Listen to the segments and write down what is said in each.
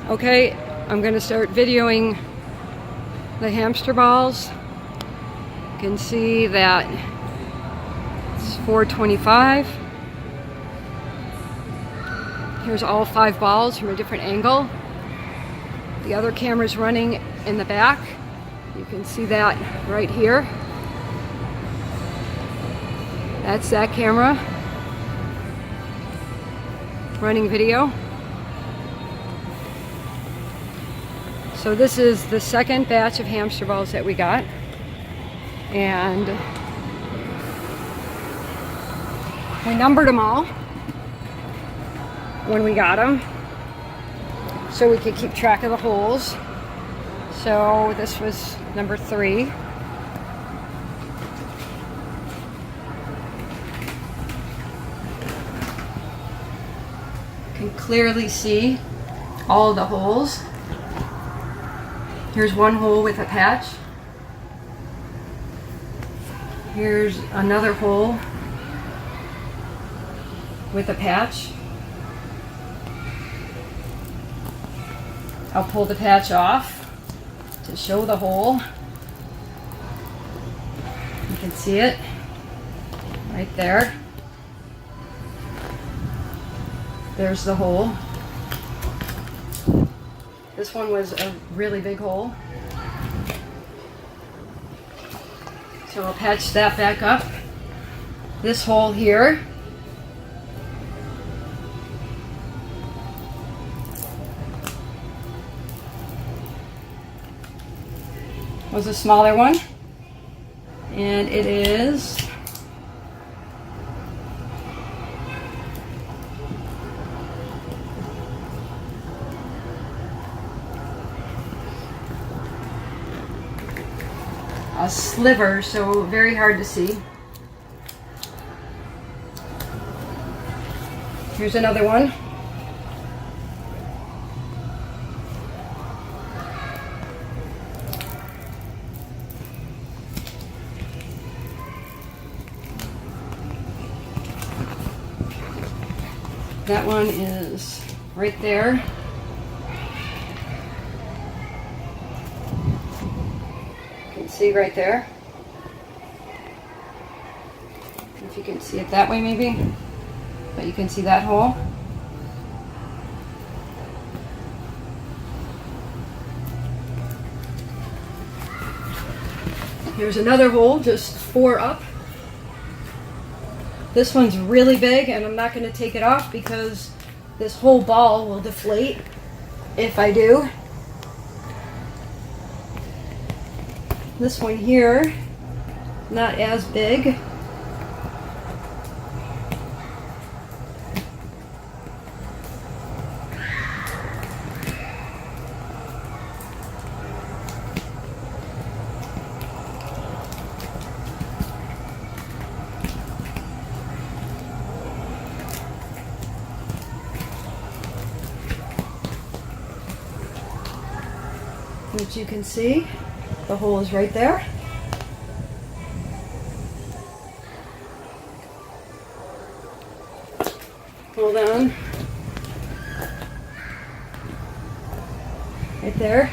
Okay, I'm gonna start videoing the hamster balls. You can see that it's 425. Here's all 5 balls from a different angle. The other camera's running in the back. You can see that right here. That's that camera running video. So this is the second batch of hamster balls that we got, and we numbered them all when we got them so we could keep track of the holes. So this was number 3. You can clearly see all of the holes. Here's one hole with a patch. Here's another hole with a patch. I'll pull the patch off to show the hole. You can see it right there. There's the hole. This one was a really big hole. So I'll patch that back up. This hole here was a smaller one, and it is a sliver, so very hard to see. Here's another one. That one is right there. See right there, if you can see it that way maybe, but you can see that hole. Here's another hole, just 4 up. This one's really big, and I'm not going to take it off because this whole ball will deflate if I do. This one here, not as big. Which you can see. The hole is right there. Hold on. Right there.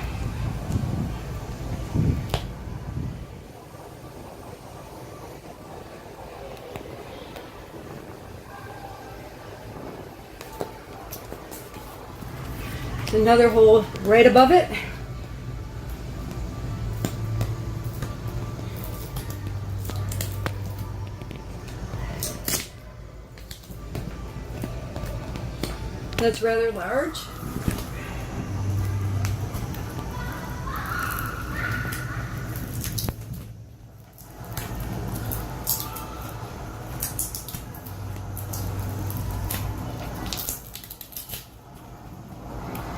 There's another hole right above it. That's rather large.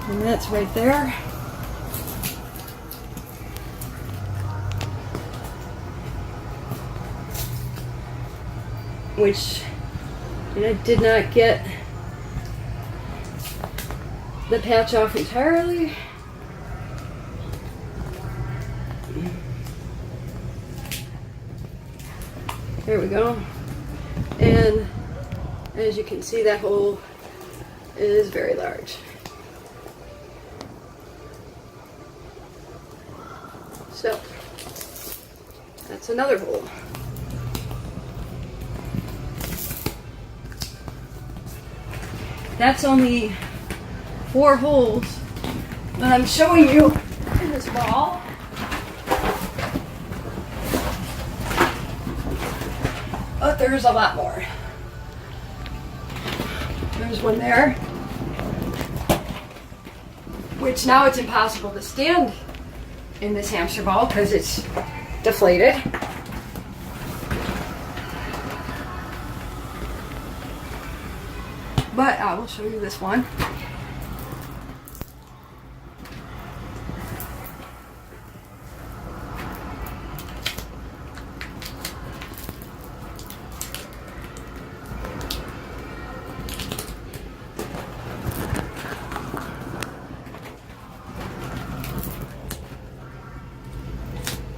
And that's right there. Which I did not get the patch off entirely. There we go. And as you can see, that hole is very large. It's another hole. That's only 4 holes that I'm showing you in this ball. But there's a lot more. There's one there, which now it's impossible to stand in this hamster ball because it's deflated. But I will show you this one.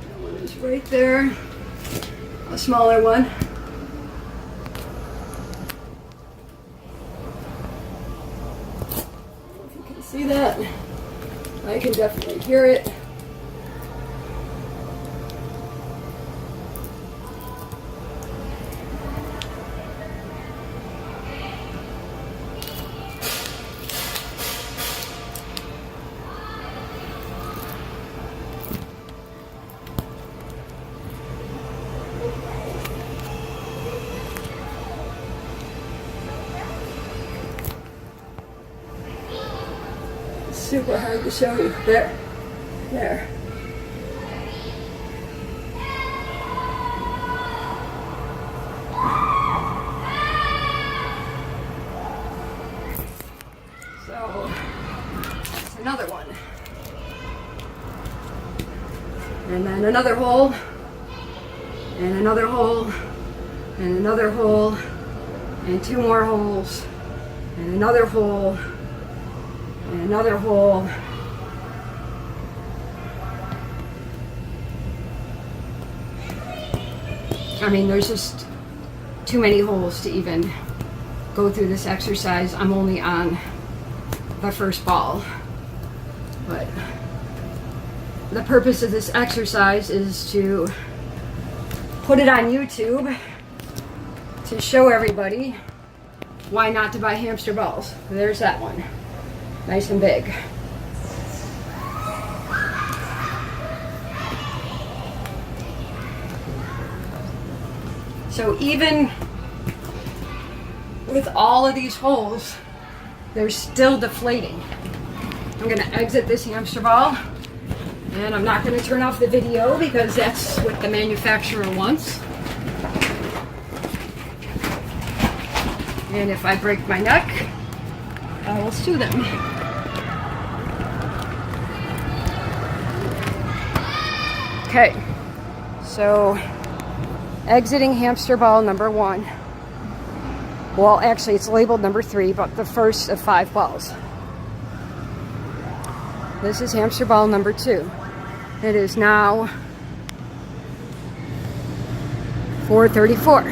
That one is right there, a smaller one. See that? I can definitely hear it. Super hard to show you. There. So, that's another one. And then another hole, and another hole, and another hole, and 2 more holes, and another hole, and another hole. I mean, there's just too many holes to even go through this exercise. I'm only on the first ball. But the purpose of this exercise is to put it on YouTube to show everybody why not to buy hamster balls. There's that one. Nice and big. So even with all of these holes, they're still deflating. I'm gonna exit this hamster ball, and I'm not gonna turn off the video because that's what the manufacturer wants. And if I break my neck, I will sue them. Okay, so exiting hamster ball number 1. Well, actually it's labeled number 3, but the first of 5 balls. This is hamster ball number 2. It is now 4:34.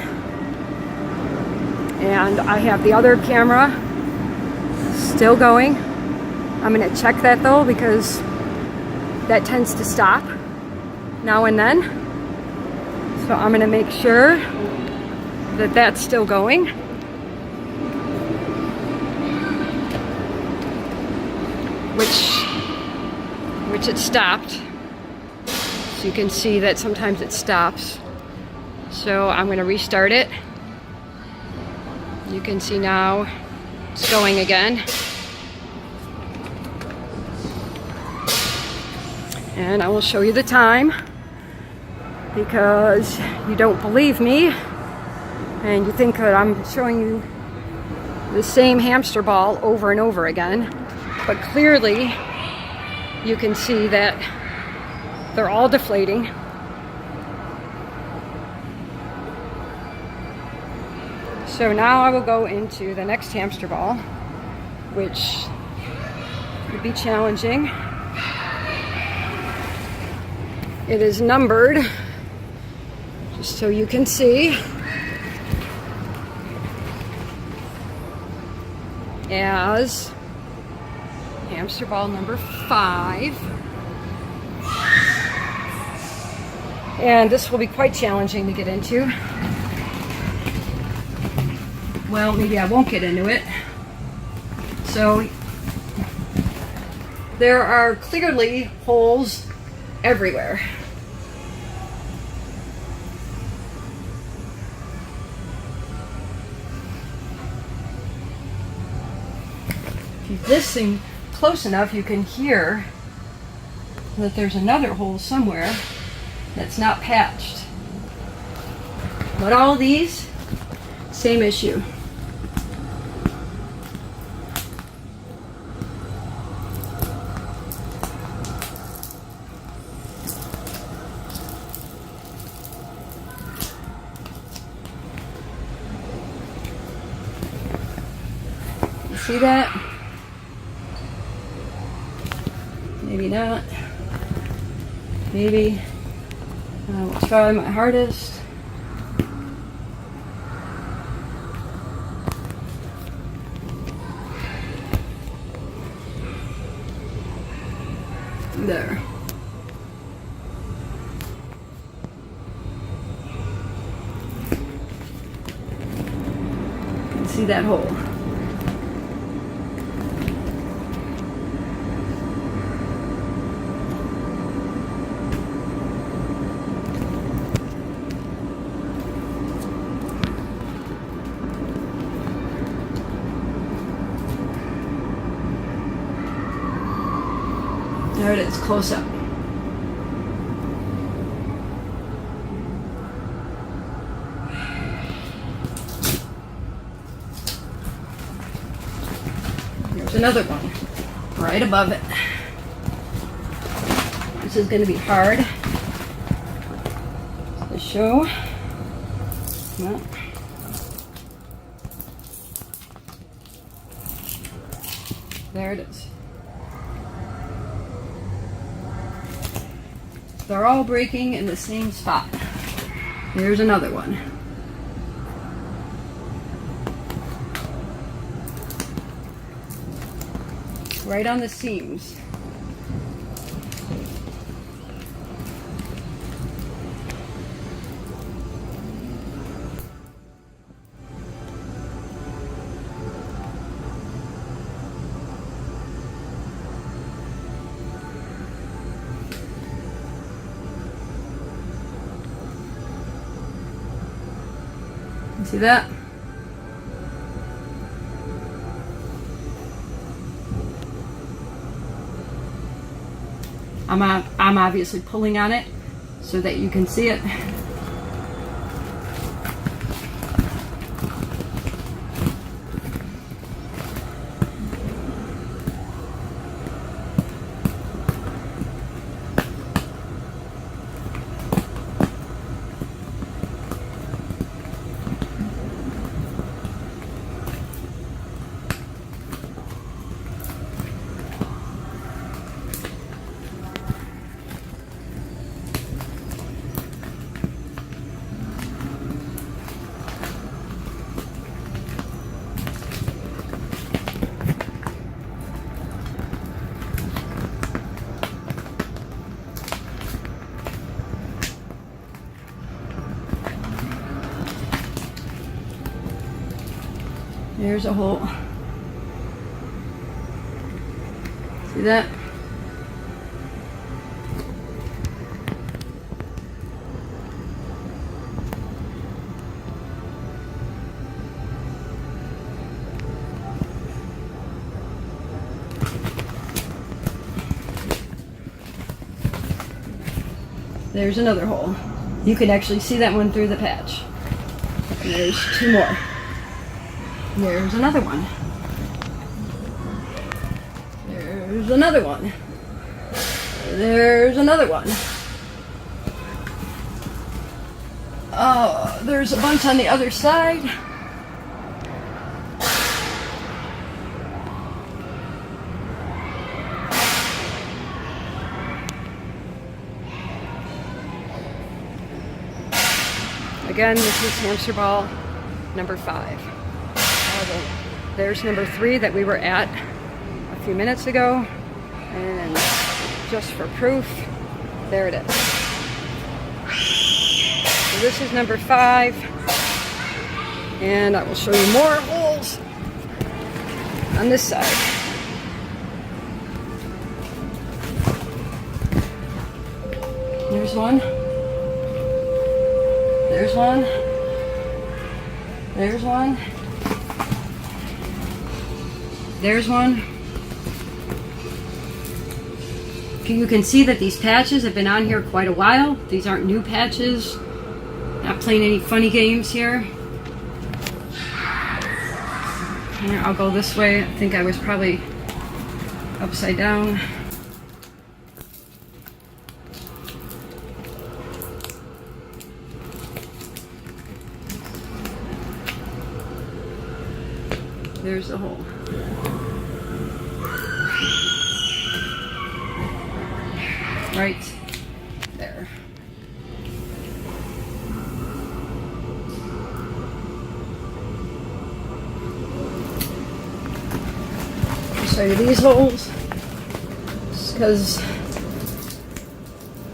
And I have the other camera still going. I'm gonna check that though because that tends to stop now and then. So I'm gonna make sure that that's still going. Which it stopped. So you can see that sometimes it stops. So I'm gonna restart it. You can see now it's going again. And I will show you the time because you don't believe me and you think that I'm showing you the same hamster ball over and over again. But clearly you can see that they're all deflating. So now I will go into the next hamster ball, which would be challenging. It is numbered, just so you can see, as hamster ball number 5. And this will be quite challenging to get into. Well, maybe I won't get into it. So there are clearly holes everywhere. If you listen close enough, you can hear that there's another hole somewhere that's not patched. But all of these, same issue. You see that? Maybe not. Maybe. I will try my hardest. There. You can see that hole. There it is, close up. Here's another one, right above it. This is going to be hard to show. Well, there it is. They're all breaking in the same spot. Here's another one. Right on the seams. See that? I'm obviously pulling on it so that you can see it. There's a hole. See that? There's another hole. You can actually see that one through the patch. And there's two more. There's another one. There's another one. There's another one. Oh, there's a bunch on the other side. Again, this is hamster ball number 5. There's number 3 that we were at a few minutes ago. And just for proof, there it is. So this is number 5. And I will show you more holes on this side. There's one. There's one. There's one. There's one. You can see that these patches have been on here quite a while. These aren't new patches. Not playing any funny games here. Here, I'll go this way. I think I was probably upside down. There's the hole. Right there. I'll show you these holes, just because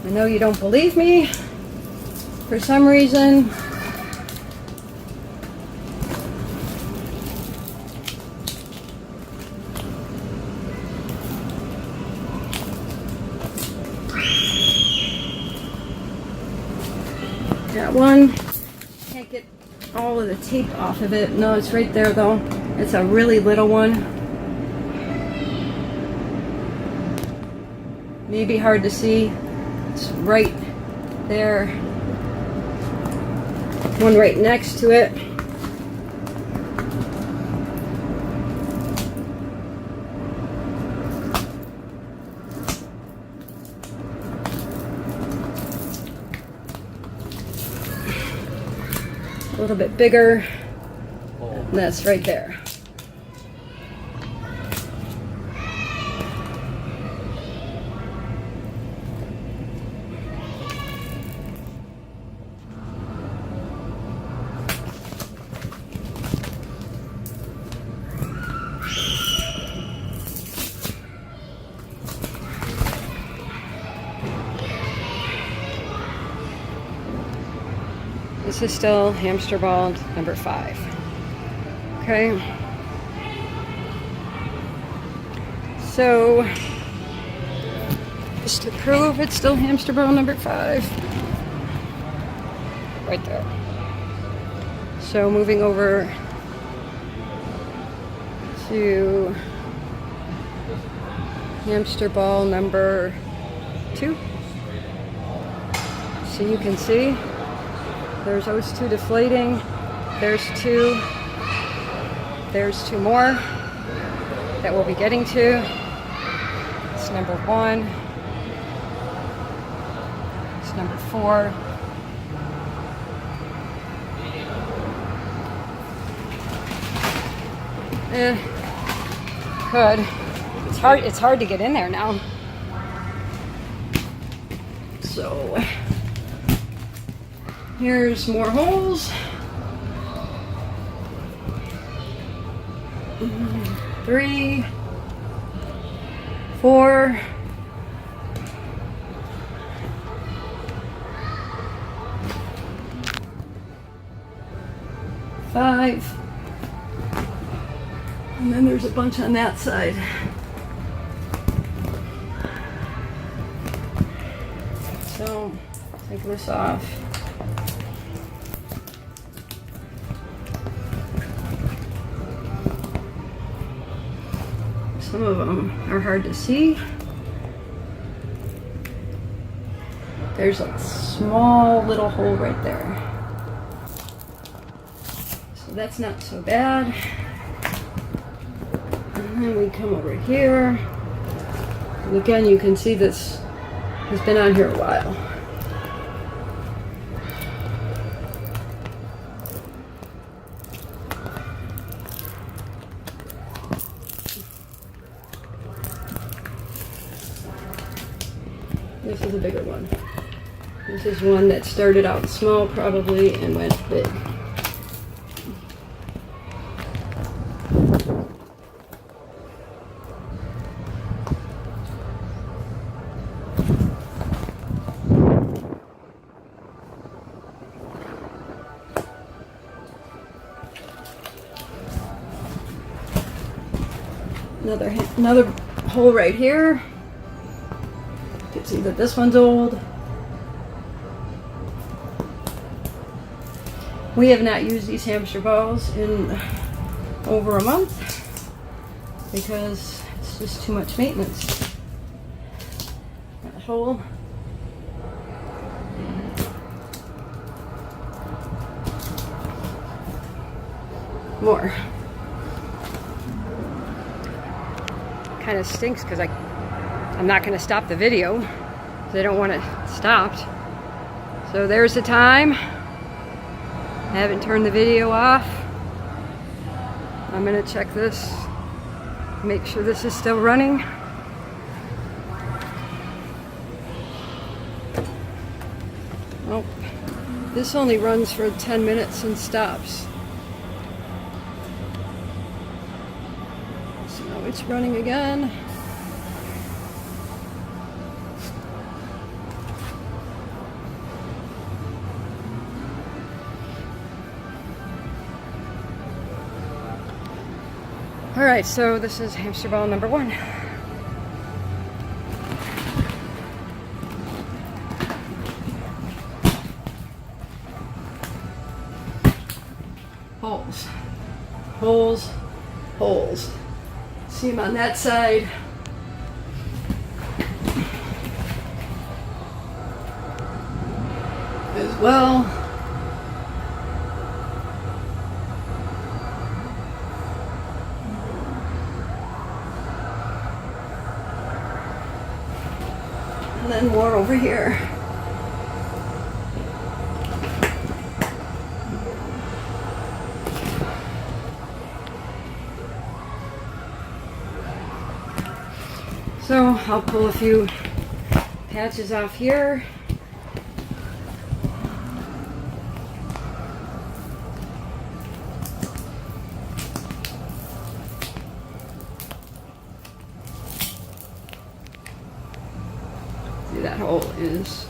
I know you don't believe me for some reason. Got one. Can't get all of the tape off of it. No, it's right there though. It's a really little one. Maybe hard to see. It's right there. One right next to it. A little bit bigger, and that's right there. This is still hamster ball number 5. Okay. So, just to prove it's still hamster ball number 5. Right there. So moving over to hamster ball number 2. So you can see there's those 2 deflating. There's 2. There's 2 more that we'll be getting to. It's number 1. It's number 4. Good. It's hard to get in there now. So here's more holes. 3, 4, 5, and then there's a bunch on that side. So take this off. Some of them are hard to see. There's a small little hole right there. So that's not so bad. And then we come over here. And again, you can see this has been on here a while. This is a bigger one. This is one that started out small probably and went big. Another hole right here. You can see that this one's old. We have not used these hamster balls in over a month because it's just too much maintenance. That hole. More. Kind of stinks because I'm not going to stop the video because I don't want it stopped. So there's the time. I haven't turned the video off. I'm going to check this, make sure this is still running. Oh, this only runs for 10 minutes and stops. So now it's running again. All right, so this is hamster ball number 1. Holes, holes, holes. See them on that side. As well. And then more over here. So I'll pull a few patches off here. See, that hole is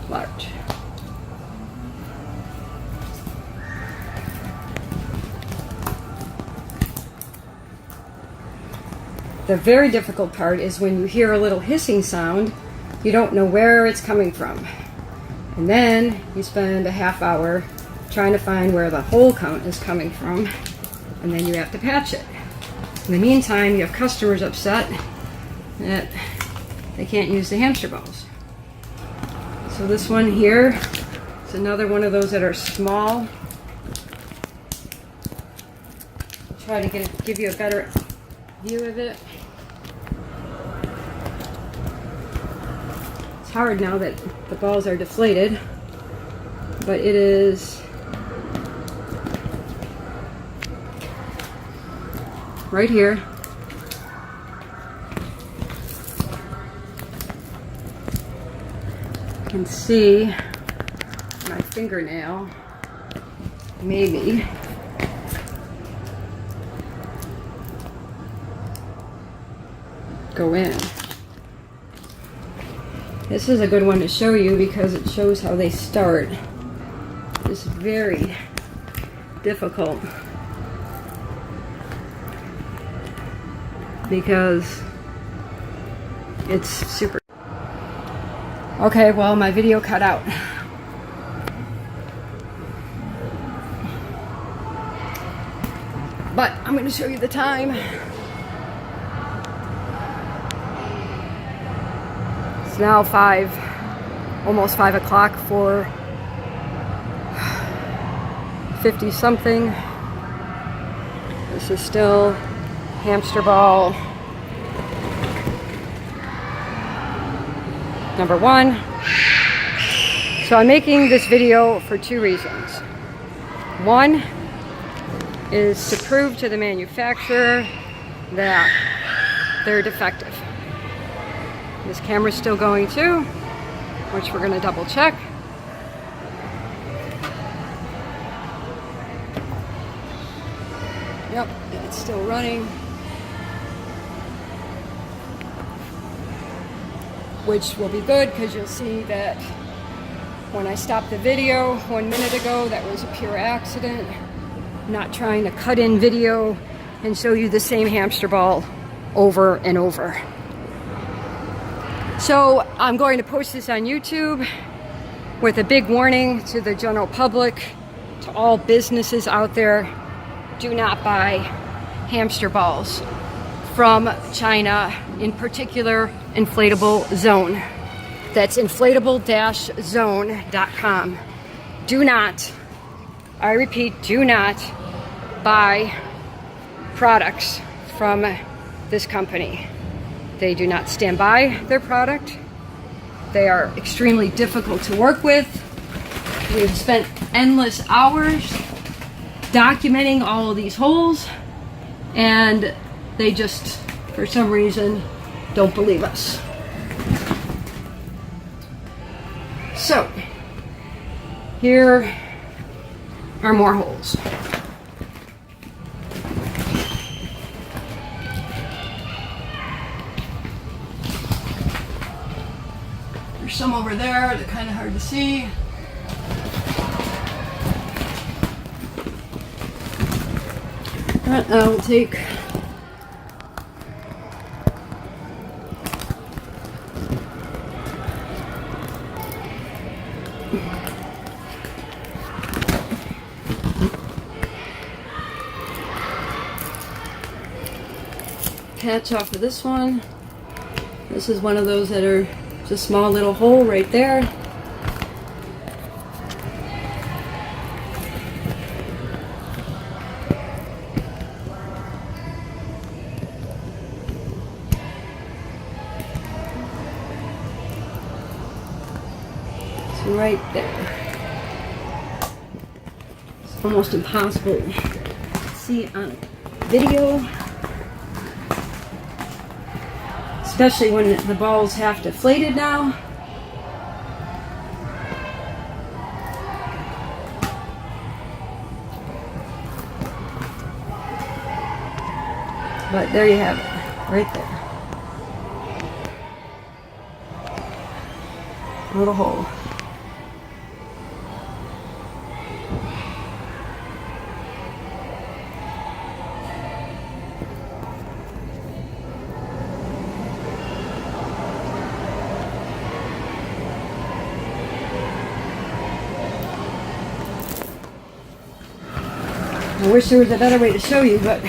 large. The very difficult part is when you hear a little hissing sound, you don't know where it's coming from. And then you spend a half hour trying to find where the hole count is coming from, and then you have to patch it. In the meantime, you have customers upset that they can't use the hamster balls. So this one here is another one of those that are small. Try to give you a better view of it. It's hard now that the balls are deflated, but it is right here. You can see my fingernail, maybe. Go in. This is a good one to show you because it shows how they start. It's very difficult because it's super. Okay, well, my video cut out. But I'm going to show you the time. It's now almost 5 o'clock, 4:50 something. This is still hamster ball number 1. So I'm making this video for 2 reasons. One is to prove to the manufacturer that they're defective. This camera's still going too, which we're going to double check. Yep, it's still running. Which will be good because you'll see that when I stopped the video 1 minute ago, that was a pure accident. I'm not trying to cut in video and show you the same hamster ball over and over. So I'm going to post this on YouTube with a big warning to the general public, to all businesses out there: do not buy hamster balls from China, in particular Inflatable-Zone. That's inflatable-zone.com. Do not, I repeat, do not buy products from this company. They do not stand by their product. They are extremely difficult to work with. We've spent endless hours documenting all of these holes, and they just, for some reason, don't believe us. So, here are more holes. There's some over there, they're kind of hard to see. Alright, I'll take catch off of this one. This is one of those that are just a small little hole right there. It's right there. It's almost impossible to see on video, especially when the ball's half deflated now. But there you have it, right there. Little hole. I wish there was a better way to show you, but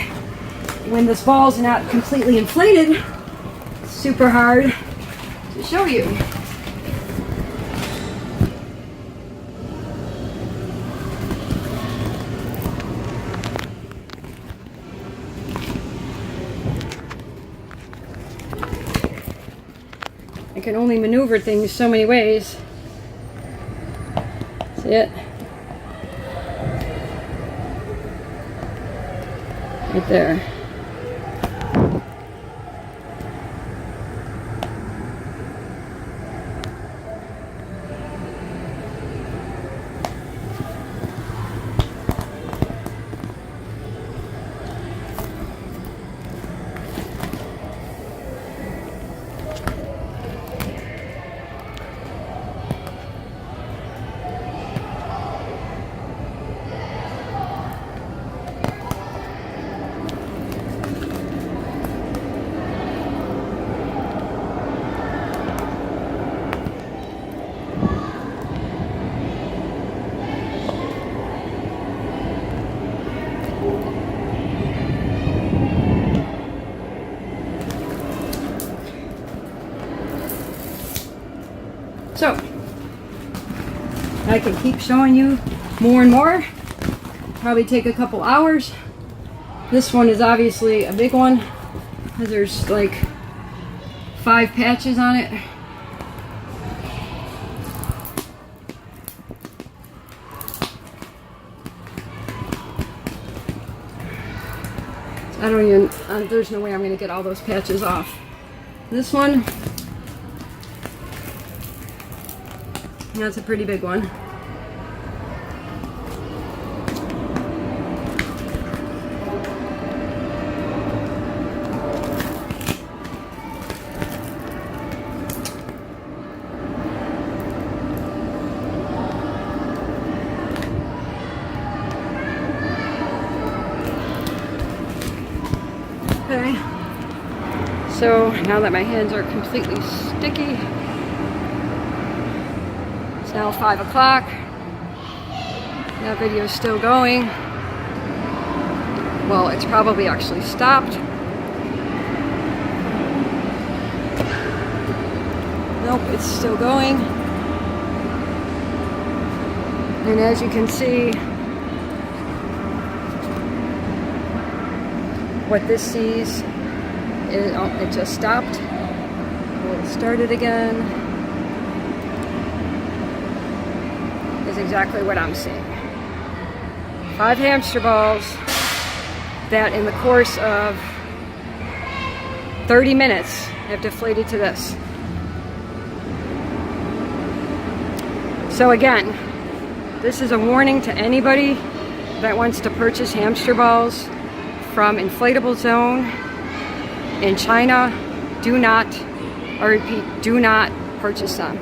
when this ball's not completely inflated, it's super hard to show you. I can only maneuver things so many ways. See it? Right there. So, I can keep showing you more and more. Probably take a couple hours. This one is obviously a big one, because there's like 5 patches on it. I don't even, there's no way I'm going to get all those patches off. This one, that's a pretty big one. Okay. So now that my hands are completely sticky, it's now 5 o'clock. That video is still going. Well, it's probably actually stopped. Nope, it's still going. And as you can see, what this sees is, oh, it just stopped. We'll start it again. Is exactly what I'm seeing. 5 hamster balls that in the course of 30 minutes have deflated to this. So again, this is a warning to anybody that wants to purchase hamster balls from Inflatable-Zone in China. Do not, I repeat, do not purchase them.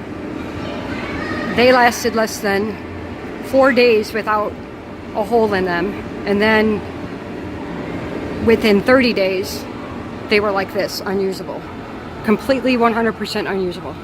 They lasted less than 4 days without a hole in them, and then within 30 days they were like this, unusable. Completely 100% unusable.